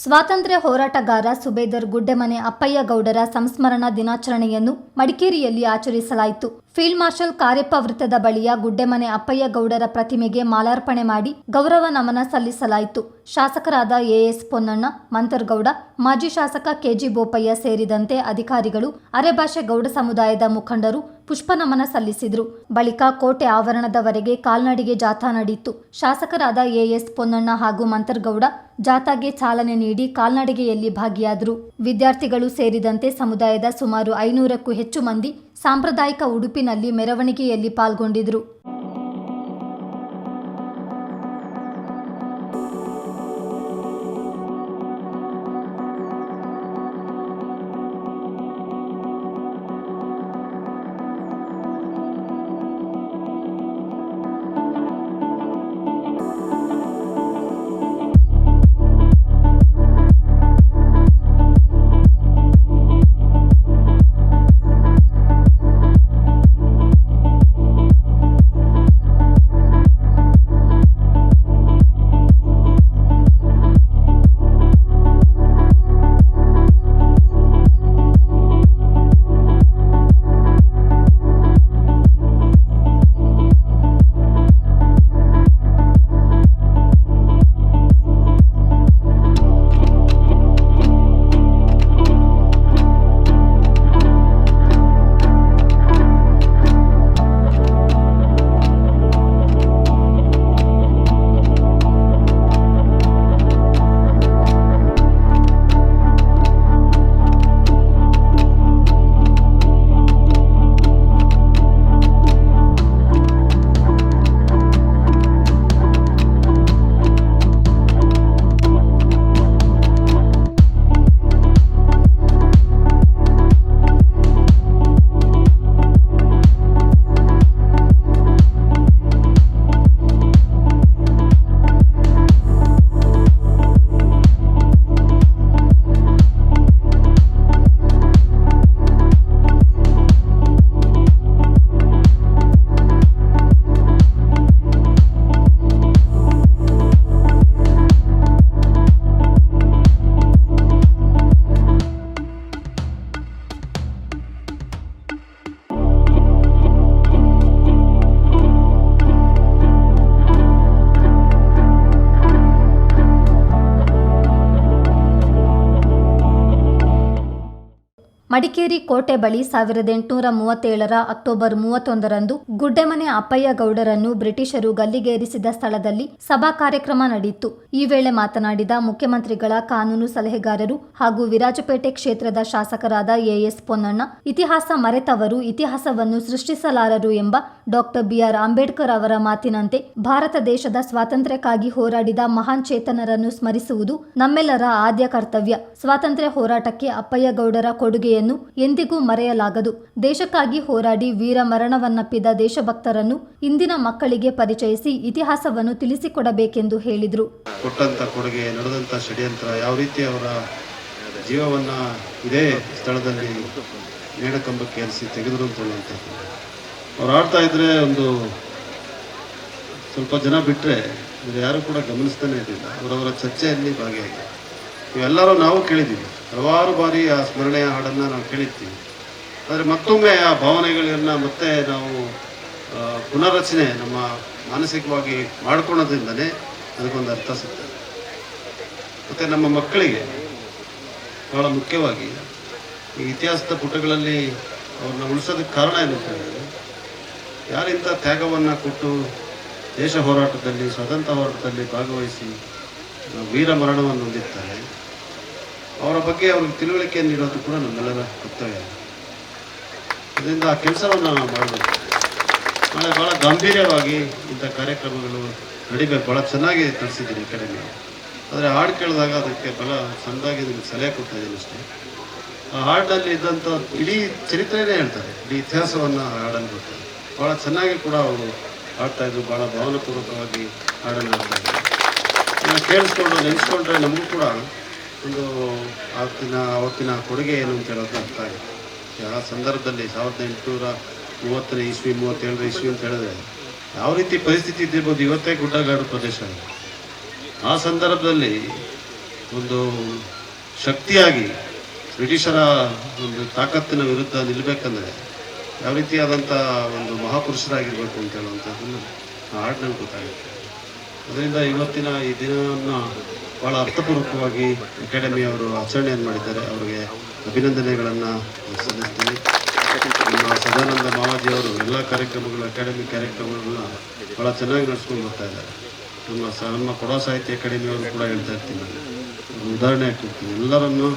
ಸ್ವಾತಂತ್ರ್ಯ ಹೋರಾಟಗಾರ ಸುಬೇದರ್ ಗುಡ್ಡೆಮನೆ ಅಪ್ಪಯ್ಯ ಗೌಡರ ಸಂಸ್ಮರಣಾ ದಿನಾಚರಣೆಯನ್ನು ಮಡಿಕೇರಿಯಲ್ಲಿ ಆಚರಿಸಲಾಯಿತು. ಫೀಲ್ಡ್ ಮಾರ್ಷಲ್ ಕಾರ್ಯಪ್ಪ ವೃತ್ತದ ಬಳಿಯ ಗುಡ್ಡೆಮನೆ ಅಪ್ಪಯ್ಯ ಗೌಡರ ಪ್ರತಿಮೆಗೆ ಮಾಲಾರ್ಪಣೆ ಮಾಡಿ ಗೌರವ ನಮನ ಸಲ್ಲಿಸಲಾಯಿತು. ಶಾಸಕರಾದ ಎಎಸ್ ಪೊನ್ನಣ್ಣ, ಮಂತರ್ಗೌಡ, ಮಾಜಿ ಶಾಸಕ ಕೆಜಿ ಬೋಪಯ್ಯ ಸೇರಿದಂತೆ ಅಧಿಕಾರಿಗಳು, ಅರೆಭಾಷೆ ಗೌಡ ಸಮುದಾಯದ ಮುಖಂಡರು ಪುಷ್ಪ ನಮನ ಸಲ್ಲಿಸಿದರು. ಬಳಿಕ ಕೋಟೆ ಆವರಣದವರೆಗೆ ಕಾಲ್ನಡಿಗೆ ಜಾಥಾ ನಡೆಯಿತು. ಶಾಸಕರಾದ ಎಎಸ್ ಪೊನ್ನಣ್ಣ ಹಾಗೂ ಮಂತರ್ಗೌಡ ಜಾಥಾಗೆ ಚಾಲನೆ ನೀಡಿ ಕಾಲ್ನಡಿಗೆಯಲ್ಲಿ ಭಾಗಿಯಾದರು. ವಿದ್ಯಾರ್ಥಿಗಳು ಸೇರಿದಂತೆ ಸಮುದಾಯದ ಸುಮಾರು 500ಕ್ಕೂ ಹೆಚ್ಚು ಮಂದಿ ಸಾಂಪ್ರದಾಯಿಕ ಉಡುಪಿನಲ್ಲಿ ಮೆರವಣಿಗೆಯಲ್ಲಿ ಪಾಲ್ಗೊಂಡಿದ್ದರು. ಮಡಿಕೇರಿ ಕೋಟೆ ಬಳಿ 1837ರ ಅಕ್ಟೋಬರ್ 31ರಂದು ಗುಡ್ಡೆಮನೆ ಅಪ್ಪಯ್ಯ ಗೌಡರನ್ನು ಬ್ರಿಟಿಷರು ಗಲ್ಲಿಗೇರಿಸಿದ ಸ್ಥಳದಲ್ಲಿ ಸಭಾ ಕಾರ್ಯಕ್ರಮ ನಡೆಯಿತು. ಈ ವೇಳೆ ಮಾತನಾಡಿದ ಮುಖ್ಯಮಂತ್ರಿಗಳ ಕಾನೂನು ಸಲಹೆಗಾರರು ಹಾಗೂ ವಿರಾಜಪೇಟೆ ಕ್ಷೇತ್ರದ ಶಾಸಕರಾದ ಎಎಸ್ ಪೊನ್ನಣ್ಣ, ಇತಿಹಾಸ ಮರೆತವರು ಇತಿಹಾಸವನ್ನು ಸೃಷ್ಟಿಸಲಾರರು ಎಂಬ ಡಾಕ್ಟರ್ ಬಿಆರ್ ಅಂಬೇಡ್ಕರ್ ಅವರ ಮಾತಿನಂತೆ ಭಾರತ ದೇಶದ ಸ್ವಾತಂತ್ರ್ಯಕ್ಕಾಗಿ ಹೋರಾಡಿದ ಮಹಾನ್ ಚೇತನರನ್ನು ಸ್ಮರಿಸುವುದು ನಮ್ಮೆಲ್ಲರ ಆದ್ಯ ಕರ್ತವ್ಯ. ಸ್ವಾತಂತ್ರ್ಯ ಹೋರಾಟಕ್ಕೆ ಅಪ್ಪಯ್ಯ ಗೌಡರ ಕೊಡುಗೆಯನ್ನು ಎಂದಿಗೂ ಮರೆಯಲಾಗದು. ದೇಶಕ್ಕಾಗಿ ಹೋರಾಡಿ ವೀರ ಮರಣವನ್ನಪ್ಪಿದ ದೇಶಭಕ್ತರನ್ನು ಇಂದಿನ ಮಕ್ಕಳಿಗೆ ಪರಿಚಯಿಸಿ ಇತಿಹಾಸವನ್ನು ತಿಳಿಸಿಕೊಡಬೇಕೆಂದು ಹೇಳಿದರು. ಕೊಟ್ಟಂತ ಕೊಡುಗೆ, ನಡೆದಂತ ಷಡ್ಯಂತ್ರ, ಯಾವ ರೀತಿ ಅವರ ಜೀವವನ್ನ ಇದೇ ಸ್ಥಳದಲ್ಲಿ ನೇಣಕಂಬಕ್ಕೆ ಏರಿಸಿ ತೆಗೆದರು ಅಂತ ಹೇಳುವಂಥದ್ದು. ಅವ್ರು ಆಡ್ತಾ ಇದ್ರೆ ಒಂದು ಸ್ವಲ್ಪ ಜನ ಬಿಟ್ಟರೆ ಯಾರು ಕೂಡ ಗಮನಿಸ್ತಾನೆ ಇರಲಿಲ್ಲ. ಅವರವರ ಚರ್ಚೆಯಲ್ಲಿ ಭಾಗಿಯಾಗಿ ಇವೆಲ್ಲರೂ ನಾವು ಕೇಳಿದ್ದೀವಿ, ಹಲವಾರು ಬಾರಿ ಆ ಸ್ಮರಣೆಯ ಹಾಡನ್ನು ನಾವು ಕೇಳಿರ್ತೀವಿ. ಆದರೆ ಮತ್ತೊಮ್ಮೆ ಆ ಭಾವನೆಗಳನ್ನ ಮತ್ತೆ ನಾವು ಪುನರ್ರಚನೆ ನಮ್ಮ ಮಾನಸಿಕವಾಗಿ ಮಾಡ್ಕೊಳ್ಳೋದ್ರಿಂದನೇ ಅದಕ್ಕೊಂದು ಅರ್ಥ ಸಿಗ್ತದೆ. ಮತ್ತು ನಮ್ಮ ಮಕ್ಕಳಿಗೆ ಬಹಳ ಮುಖ್ಯವಾಗಿ ಈ ಇತಿಹಾಸದ ಪುಟಗಳಲ್ಲಿ ಅವ್ರನ್ನ ಉಳಿಸೋದಕ್ಕೆ ಕಾರಣ ಏನು ಅಂತ ಹೇಳಿದ್ರೆ, ಯಾರಿಂಥ ತ್ಯಾಗವನ್ನು ಕೊಟ್ಟು ದೇಶ ಹೋರಾಟದಲ್ಲಿ, ಸ್ವಾತಂತ್ರ್ಯ ಹೋರಾಟದಲ್ಲಿ ಭಾಗವಹಿಸಿ ವೀರ ಮರಣವನ್ನು ಹೊಂದಿರ್ತಾರೆ, ಅವರ ಬಗ್ಗೆ ಅವ್ರಿಗೆ ತಿಳುವಳಿಕೆ ನೀಡೋದು ಕೂಡ ನಮ್ಮೆಲ್ಲರ ಕರ್ತವ್ಯ. ಅದರಿಂದ ಆ ಕೆಲಸವನ್ನು ನಾವು ಮಾಡಬೇಕು. ನಾಳೆ ಭಾಳ ಗಂಭೀರವಾಗಿ ಇಂಥ ಕಾರ್ಯಕ್ರಮಗಳು ನಡಿಬೇಕು. ಭಾಳ ಚೆನ್ನಾಗಿ ತಿಳಿಸಿದ್ದೀನಿ ಈ ಕಡೆ ನೀವು. ಆದರೆ ಹಾಡು ಕೇಳಿದಾಗ ಅದಕ್ಕೆ ಭಾಳ ಸಣ್ಣದಾಗಿ ನಿಮಗೆ ಸಲಹೆ ಕೊಡ್ತಾ ಇದ್ದೀನಿ ಅಷ್ಟೇ. ಆ ಹಾಡಿನಲ್ಲಿ ಇದ್ದಂಥ ಇಡೀ ಚರಿತ್ರೆನೇ ಹೇಳ್ತಾರೆ, ಇಡೀ ಇತಿಹಾಸವನ್ನು ಹಾಡನ್ನು ಬರ್ತಾರೆ. ಭಾಳ ಚೆನ್ನಾಗಿ ಕೂಡ ಅವರು ಹಾಡ್ತಾಯಿದ್ರು, ಭಾಳ ಭಾವನಾಪೂರ್ವಕವಾಗಿ ಹಾಡನ್ನು ಹಾಡ್ತಾಯಿದ್ರು. ಕೇಳಿಸ್ಕೊಂಡು ನೆನೆಸ್ಕೊಂಡ್ರೆ ನಮಗೂ ಕೂಡ ಒಂದು ಅವತ್ತಿನ ಕೊಡುಗೆ ಏನು ಅಂತ ಹೇಳೋದು ಅರ್ಥ ಆಗುತ್ತೆ. ಆ ಸಂದರ್ಭದಲ್ಲಿ 1830 ಇಸ್ವಿ 37 ಇಸ್ವಿ ಅಂತ ಹೇಳಿದ್ರೆ ಯಾವ ರೀತಿ ಪರಿಸ್ಥಿತಿ ಇದ್ದಿರ್ಬೋದು. ಇವತ್ತೇ ಗುಡ್ಡಗಾಡು ಪ್ರದೇಶ. ಆ ಸಂದರ್ಭದಲ್ಲಿ ಒಂದು ಶಕ್ತಿಯಾಗಿ ಬ್ರಿಟಿಷರ ಒಂದು ತಾಕತ್ತಿನ ವಿರುದ್ಧ ನಿಲ್ಲಬೇಕಂದ್ರೆ ಯಾವ ರೀತಿಯಾದಂಥ ಒಂದು ಮಹಾಪುರುಷರಾಗಿರ್ಬೇಕು ಅಂತ ಹೇಳುವಂಥದ್ದನ್ನು ಆ ಹಾಡಿನಲ್ಲಿ ಗೊತ್ತಾಗುತ್ತೆ. ಅದರಿಂದ ಇವತ್ತಿನ ಈ ದಿನವನ್ನು ಭಾಳ ಅರ್ಥಪೂರ್ವಕವಾಗಿ ಅಕಾಡೆಮಿಯವರು ಆಚರಣೆಯನ್ನು ಮಾಡಿದ್ದಾರೆ. ಅವರಿಗೆ ಅಭಿನಂದನೆಗಳನ್ನು ಸಲ್ಲಿಸ್ತೀನಿ. ನಮ್ಮ ಸದಾನಂದ ಮಾವಾಜಿಯವರು ಎಲ್ಲ ಅಕಾಡೆಮಿ ಕಾರ್ಯಕ್ರಮಗಳನ್ನ ಭಾಳ ಚೆನ್ನಾಗಿ ನಡೆಸ್ಕೊಂಡು ಬರ್ತಾ ಇದ್ದಾರೆ. ನಮ್ಮ ಕೊಡವ ಸಾಹಿತ್ಯ ಅಕಾಡೆಮಿಯವರು ಕೂಡ ಹೇಳ್ತಾ ಇರ್ತೀನಿ, ನಾನು ಒಂದು ಉದಾಹರಣೆ ಕೊಡ್ತೀನಿ. ಎಲ್ಲರನ್ನು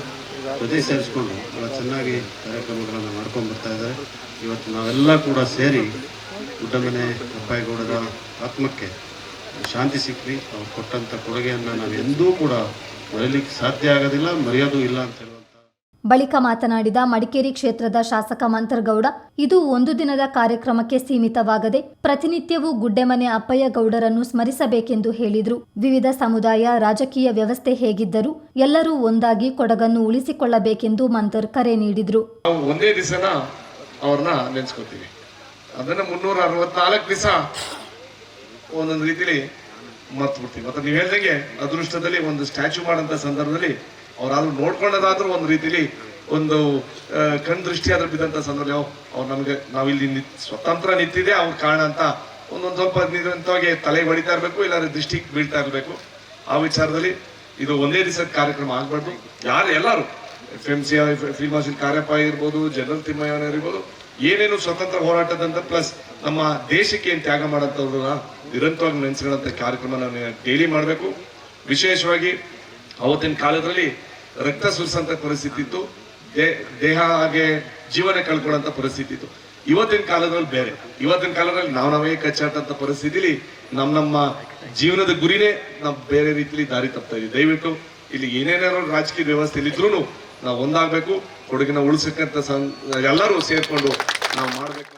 ಜೊತೆ ಸೇರಿಸ್ಕೊಂಡು ಭಾಳ ಚೆನ್ನಾಗಿ ಕಾರ್ಯಕ್ರಮಗಳನ್ನು ಮಾಡ್ಕೊಂಡು ಬರ್ತಾ ಇದ್ದಾರೆ. ಇವತ್ತು ನಾವೆಲ್ಲ ಕೂಡ ಸೇರಿ ಗುಡ್ಡಮನೆ ಅಪ್ಪಾಯಗೌಡರ ಆತ್ಮಕ್ಕೆ ಶಾಂತಿ ಸಿಕ್ಕಲಿ. ಅವ್ರು ಕೊಟ್ಟಂಥ ಕೊಡುಗೆಯನ್ನು ನಾವು ಎಂದೂ ಕೂಡ ಮರೆಯಲಿಕ್ಕೆ ಸಾಧ್ಯ ಆಗೋದಿಲ್ಲ, ಮರೆಯೋದು ಇಲ್ಲ ಅಂತ ಹೇಳುವಂಥ. ಬಳಿಕ ಮಾತನಾಡಿದ ಮಡಿಕೇರಿ ಕ್ಷೇತ್ರದ ಶಾಸಕ ಮಂತ್ರಗೌಡ, ಇದು ಒಂದು ದಿನದ ಕಾರ್ಯಕ್ರಮಕ್ಕೆ ಸೀಮಿತವಾಗದೆ ಪ್ರತಿನಿತ್ಯವೂ ಗುಡ್ಡೆಮನೆ ಅಪ್ಪಯ್ಯಗೌಡರನ್ನು ಸ್ಮರಿಸಬೇಕೆಂದು ಹೇಳಿದರು. ವಿವಿಧ ಸಮುದಾಯ ರಾಜಕೀಯ ವ್ಯವಸ್ಥೆ ಹೇಗಿದ್ದರೂ ಎಲ್ಲರೂ ಒಂದಾಗಿ ಕೊಡಗನ್ನು ಉಳಿಸಿಕೊಳ್ಳಬೇಕೆಂದು ಮಂತರ್ ಕರೆ ನೀಡಿದರು. ಒಂದೇ ದಿವಸನ ಅವ್ರನ್ನ ನೆನೆಸ್ಕೊತೀವಿ. ಅದನ್ನ 364 ದಿವಸ ಒಂದೊಂದು ರೀತಿಲಿ ಮರ್ತು ಬಿಡ್ತೀವಿ. ಮತ್ತೆ ನೀವು ಹೇಳ್ದಂಗೆ ಅದೃಷ್ಟದಲ್ಲಿ ಒಂದು ಸ್ಟ್ಯಾಚ್ಯೂ ಮಾಡೋಂಥ ಸಂದರ್ಭದಲ್ಲಿ ಅವ್ರಾದ್ರೂ ನೋಡ್ಕೊಂಡದಾದ್ರೂ ಒಂದು ರೀತಿಲಿ ಒಂದು ಕಣ್ ದೃಷ್ಟಿ ಆದ್ರೂ ಬಿದ್ದಂಥ ಸಂದರ್ಭದಲ್ಲಿ ಅವ್ರು ನಮಗೆ ನಾವಿಲ್ಲಿ ಸ್ವತಂತ್ರ ನಿಂತಿದೆ ಅವ್ರ ಕಾರಣ ಅಂತ ಒಂದೊಂದು ಸ್ವಲ್ಪ ನಿರಂತರವಾಗಿ ತಲೆ ಹೊಡಿತಾ ಇರಬೇಕು, ಇಲ್ಲಾಂದ್ರೆ ದೃಷ್ಟಿಗೆ ಬೀಳ್ತಾ ಇರಬೇಕು. ಆ ವಿಚಾರದಲ್ಲಿ ಇದು ಒಂದೇ ದಿವಸದ ಕಾರ್ಯಕ್ರಮ ಆಗ್ಬಾರ್ದು. ಎಲ್ಲರೂ FMC ಫೀಲ್ಡ್ ಮಾರ್ಷಲ್ ಕಾರ್ಯಪ್ಪ ಇರ್ಬೋದು, ಜನರಲ್ ತಿಮ್ಮಯ್ಯನ ಇರ್ಬೋದು, ಏನೇನು ಸ್ವತಂತ್ರ ಹೋರಾಟದಂತ ಪ್ಲಸ್ ನಮ್ಮ ದೇಶಕ್ಕೆ ಏನು ತ್ಯಾಗ ಮಾಡೋಂಥವ್ರನ್ನ ನಿರಂತರವಾಗಿ ನೆನೆಸ್ಕೊಳ್ಳೋಂಥ ಕಾರ್ಯಕ್ರಮ ನಾವು ಡೈಲಿ ಮಾಡಬೇಕು. ವಿಶೇಷವಾಗಿ ಅವತ್ತಿನ ಕಾಲದಲ್ಲಿ ರಕ್ತ ಸುರಿಸಂತ ಪರಿಸ್ಥಿತಿ ಇತ್ತು, ದೇಹ ಹಾಗೆ ಜೀವನ ಕಳ್ಕೊಳ್ಳೋಂಥ ಪರಿಸ್ಥಿತಿ ಇತ್ತು. ಇವತ್ತಿನ ಕಾಲದಲ್ಲಿ ಬೇರೆ. ಇವತ್ತಿನ ಕಾಲದಲ್ಲಿ ನಾವೇ ಕಚ್ಚಾಟಂತ ಪರಿಸ್ಥಿತಿಲಿ ನಮ್ಮ ಜೀವನದ ಗುರಿನೇ ನಾವು ಬೇರೆ ರೀತಿಲಿ ದಾರಿ ತಪ್ತಾ ಇದೀವಿ. ದಯವಿಟ್ಟು ಇಲ್ಲಿ ಏನೇನಾದ್ರು ರಾಜಕೀಯ ವ್ಯವಸ್ಥೆಯಲ್ಲಿ ಇದ್ರೂ ನಾವು ಒಂದಾಗಬೇಕು. ಕೊಡಗಿನ ಉಳಿಸಕ್ಕಂತ ಎಲ್ಲರೂ ಸೇರ್ಕೊಂಡು ನಾವು ಮಾಡಬೇಕು.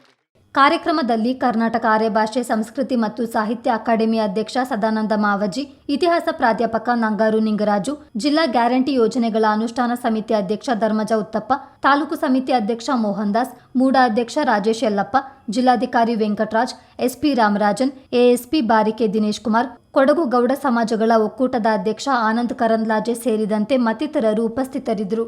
ಕಾರ್ಯಕ್ರಮದಲ್ಲಿ ಕರ್ನಾಟಕ ಆರ್ಯ ಭಾಷೆ ಸಂಸ್ಕೃತಿ ಮತ್ತು ಸಾಹಿತ್ಯ ಅಕಾಡೆಮಿ ಅಧ್ಯಕ್ಷ ಸದಾನಂದ ಮಾವಜಿ, ಇತಿಹಾಸ ಪ್ರಾಧ್ಯಾಪಕ ನಂಗಾರು ನಿಂಗರಾಜು, ಜಿಲ್ಲಾ ಗ್ಯಾರಂಟಿ ಯೋಜನೆಗಳ ಅನುಷ್ಠಾನ ಸಮಿತಿ ಅಧ್ಯಕ್ಷ ಧರ್ಮಜ ಉತ್ತಪ್ಪ, ತಾಲೂಕು ಸಮಿತಿ ಅಧ್ಯಕ್ಷ ಮೋಹನ್ ದಾಸ್, ಮೂಡಾ ಅಧ್ಯಕ್ಷ ರಾಜೇಶ್ ಯಲ್ಲಪ್ಪ, ಜಿಲ್ಲಾಧಿಕಾರಿ ವೆಂಕಟರಾಜ್, ಎಸ್ಪಿ ರಾಮರಾಜನ್, ಎಎಸ್ಪಿ ಬಾರಿಕೆ ದಿನೇಶ್ ಕುಮಾರ್, ಕೊಡಗು ಗೌಡ ಸಮಾಜಗಳ ಒಕ್ಕೂಟದ ಅಧ್ಯಕ್ಷ ಆನಂದ್ ಕರಂದ್ಲಾಜೆ ಸೇರಿದಂತೆ ಮತ್ತಿತರರು ಉಪಸ್ಥಿತರಿದ್ದರು.